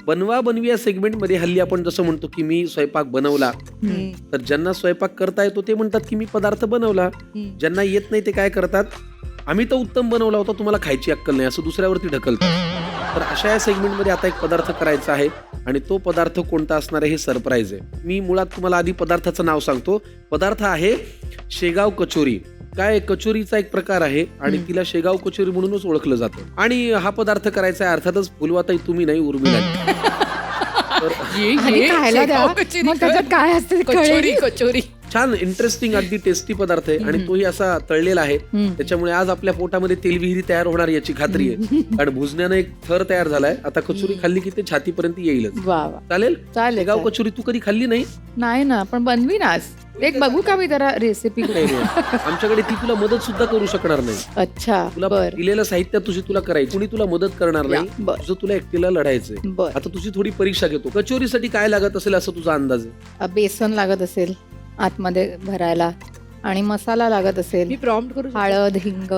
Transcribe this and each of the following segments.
बनवा बनवी या सेगमेंटमध्ये हल्ली आपण जसं म्हणतो की मी स्वयंपाक बनवला, तर ज्यांना स्वयंपाक करता येतो ते म्हणतात की मी पदार्थ बनवला. ज्यांना येत नाही ते काय करतात, आम्ही तर उत्तम बनवला होता, तुम्हाला खायची अक्कल नाही, असं दुसऱ्यावरती ढकलतात. तर अशा या सेगमेंटमध्ये आता एक पदार्थ करायचा आहे आणि तो पदार्थ कोणता असणार आहे हे सरप्राईज आहे. मी मुळात तुम्हाला आधी पदार्थाचं नाव सांगतो. पदार्थ आहे शेगाव कचोरी. काय कचोरीचा एक प्रकार आहे आणि तिला शेगाव कचोरी म्हणूनच ओळखलं जातं. आणि हा पदार्थ करायचा आहे अर्थातच फुलवाताई तुम्ही नाही, उर्मिला. आणि खायला द्या. मग त्याच्यात काय असते कचोरी छान इंटरेस्टिंग अगदी टेस्टी पदार्थ आहे आणि तोही असा तळलेला आहे. त्याच्यामुळे आज आपल्या पोटामध्ये तेलविहिरी तयार होणार याची खात्री आहे. कारण भुजण्यानं एक थर तयार झालाय. आता कचोरी खाल्ली की ते छातीपर्यंत येईलच. चालेल. शेगाव कचोरी तू कधी खाल्ली नाही? नाही ना, पण बनवी ना आज. एक बघू का मी जरा रेसिपी. आमच्याकडे ती तुला मदत सुद्धा करू शकणार नाही. अच्छा, तुला दिलेलं साहित्य तुला करायची, कुणी तुला मदत करणार नाही. तुझं तुला एकटीला लढायचंय. आता तुझी थोडी परीक्षा घेतो. कचोरीसाठी काय लागत असेल असं तुझा अंदाज आहे? बेसन लागत असेल आतमध्ये भरायला आणि मसाला लागत असेल. मी प्रॉम्प्ट करू. हळद, हिंग,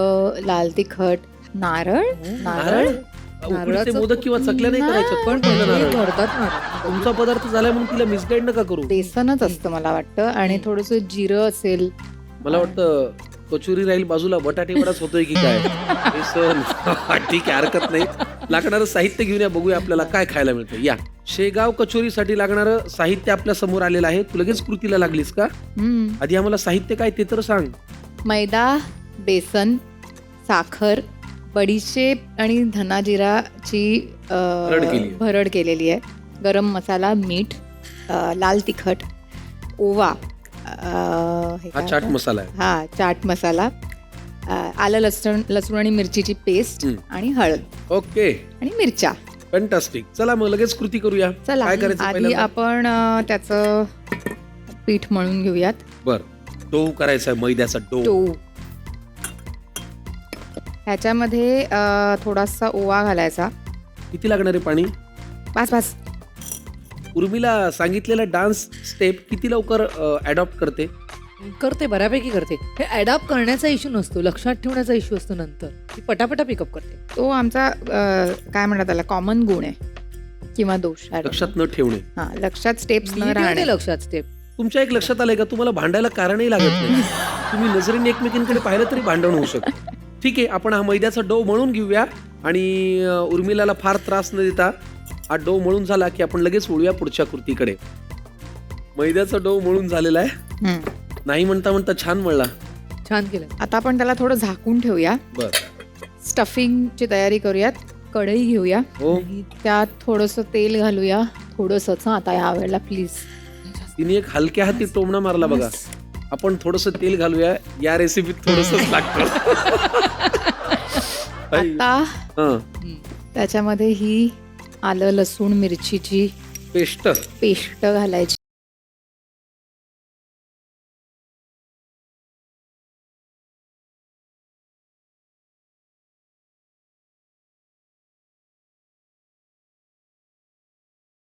लाल तिखट, नारळ. उकडीचे मोदक किंवा चकल्या नाही करायचं, पण तुमचा पदार्थ झालाय म्हणून तिला मिसगाईड नका करू. बेसनच असतं मला वाटतं आणि थोडस जिरं असेल. मला वाटतं कचोरी राहील बाजूला, बटाटे वडाच होतोय की काय. बेसन ठीक आहे, हरकत नाही. लागणारं साहित्य घेऊन या, बघूया आपल्याला काय खायला मिळतं. या शेगाव कचोरीसाठी लागणारं साहित्य आपल्या समोर आलेलं आहे. तू लगेच कृतीला लागलीस का? आधी आम्हाला साहित्य काय ते तर सांग. मैदा, बेसन, साखर, बडीशेप आणि धनाजिराची भरड केलेली आहे, गरम मसाला, मीठ, लाल तिखट, ओवा, हा चाट मसाला आहे. हा चाट मसाला, आलं लसूण आणि मिरचीची पेस्ट आणि हळद. ओके. आणि मिरच्या. फॅन्टास्टिक. चला मग लगेच कृती करूया. चला, काय करायचं आधी आपण त्याचं पीठ मळून घेऊयात. बर, डो करायचा आहे, मैद्याचा डो. ह्याच्यामध्ये थोडासा ओवा घालायचा. किती लागणार आहे पाणी? बस. उर्मिला सांगितलेला डान्स स्टेप किती लवकर अडॉप्ट करते? बऱ्यापैकी करते. हे अडॉप्ट करण्याचा इश्यू नसतो, लक्षात ठेवण्याचा इश्यू असतो. नंतर ती पटापटा पिकअप करते. तो आमचा काय म्हणतात त्याला, कॉमन गुण आहे किंवा दोष आहे. लक्षात न ठेवणे. हा, लक्षात स्टेप्स न राहणे. लक्षात स्टेप. तुमच्या एक लक्षात आलंय का, तुम्हाला भांडायला कारणही लागत नाही. तुम्ही नजरेने एकमेकींकडे पाहिलं तरी भांडण होऊ शकतं. ठीक आहे, आपण हा मैद्याचा डो मळून घेऊया आणि उर्मिलाला फार त्रास न देता हा डो मळून झाला की आपण लगेच वळूया पुढच्या कृतीकडे. मैद्याचा डो मळून झालेला आहे. नाही म्हणता म्हणता छान मळला. छान केलं. आता आपण त्याला थोडं झाकून ठेवूया. बर. स्टफिंगची तयारी करूयात. कढई घेऊया. त्यात थोडस तेल घालूया. थोडंसंच आता या वेळेला प्लीज. तिने एक हलक्या हाती टोमणा मारला बघा. आपण थोडस तेल घालूया, या रेसिपीत थोडंसंच लागतं. आता त्याच्यामध्ये ही आलं लसूण मिरचीची पेस्ट घालायची.